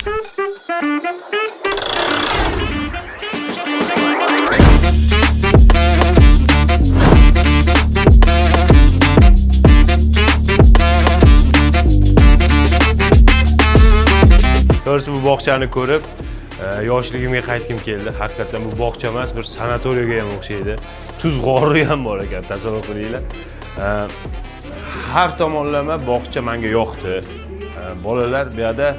Doğrusu bu bog'chani ko'rib, yoshligimga qaytgim keldi. Haqiqatan bu bog'cha emas, bir sanatoriyaga ham o'xshaydi. Tuz g'ori ham bor ekan, tasavvur qilinglar. Har tomonlama bog'cha menga yoqdi. Bolalar bu yerda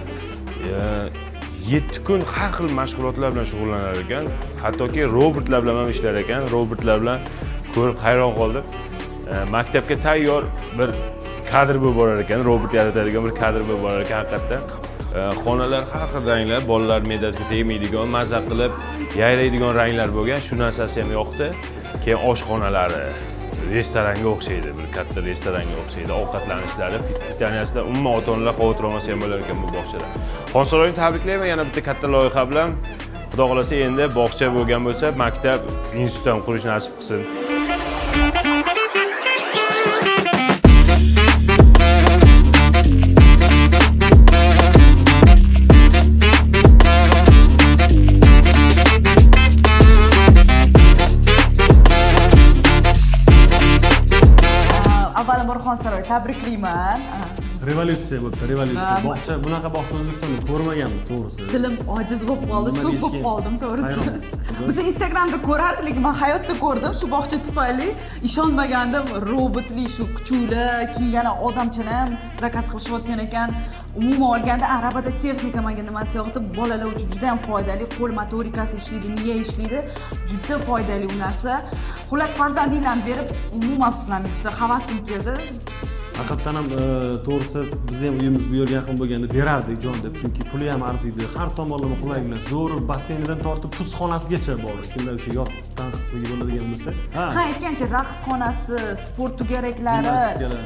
7 kun har xil mashg'ulotlar bilan shug'ullanar ekan. Hattoki robotlar bilan ham ishlar ekan. Robotlar bilan ko'rib hayron qoldim. Maktabga tayyor bir kadr bo'lib borar ekan, robot yaratadigan bir kadr bo'lib borar ekan haqiqatan. Xonalar har xil ranglar, bolalar me'dasiga tegmaydigan, mazza qilib yayraydigan ranglar bo'lgan. Shu narsasi ham yoqdi. Keyin oshxonalari restoranga o'xshaydi, bir katta restoranga o'xshaydi. Ovqatlanishlari, pitaniyasidan umuman ota-onalar xavotir olmasa ham bo'lar ekan bu bog'chada. Xonsaroyni tabriklayman yana bitta katta loyiha bilan. Xudo xolasa endi bog'cha bo'lgan bo'lsa, maktab, institut ham qurish nasib qilsin. Avvalambor Xonsaroy tabriklayman. Revolyutsiya bo'libdi, revolyutsiya. Bog'cha, bunaqa bog'cha O'zbekistonda ko'rmaganmiz, to'g'risi. Dilim ojiz bo'lib qoldi, shok bo'lib qoldim, to'g'risi. Biz Instagramda ko'rardik, men hayotda ko'rdim, shu bog'cha tufayli ishonmagandim. Robotli shu kuchuklar, keyin yana odamchalar ham zakaz qilishayotgan ekan. Umuman olganda arabada texnika menga nimasi yoqdi, bolalar uchun juda ham foydali, qo'l motorikasi ishlaydi, miya ishlaydi, juda foydali u narsa. Xullas farzandinglarni berib, umuman afsuslanaysizlar, havasim keldi. Haqiqatan ham to'g'risi biz ham uyimiz bu yerga yaqin bo'lganda berardik jon deb, chunki puli ham arziydi, har tomonlama qulayliklar, zo'r basseynidan tortib tuzxonasigacha bor. Kimlar o'sha yot tanqisligi bo'ladigan bo'lsa, ha aytgancha raqsxonasi, sport tugaraklari,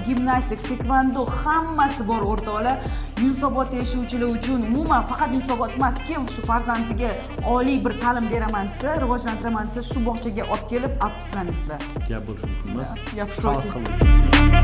gimnastik, tekvando hammasi bor o'rtoqlar. Yunusobod yashovchilar uchun umuman faqat Yunusobod emas, kim shu farzandiga oliy bir ta'lim beraman desa, rivojlantiraman desa, shu bog'chaga olib kelib afsuslanaysizlar. Gap bo'lishi mumkin emas. Я в шоке.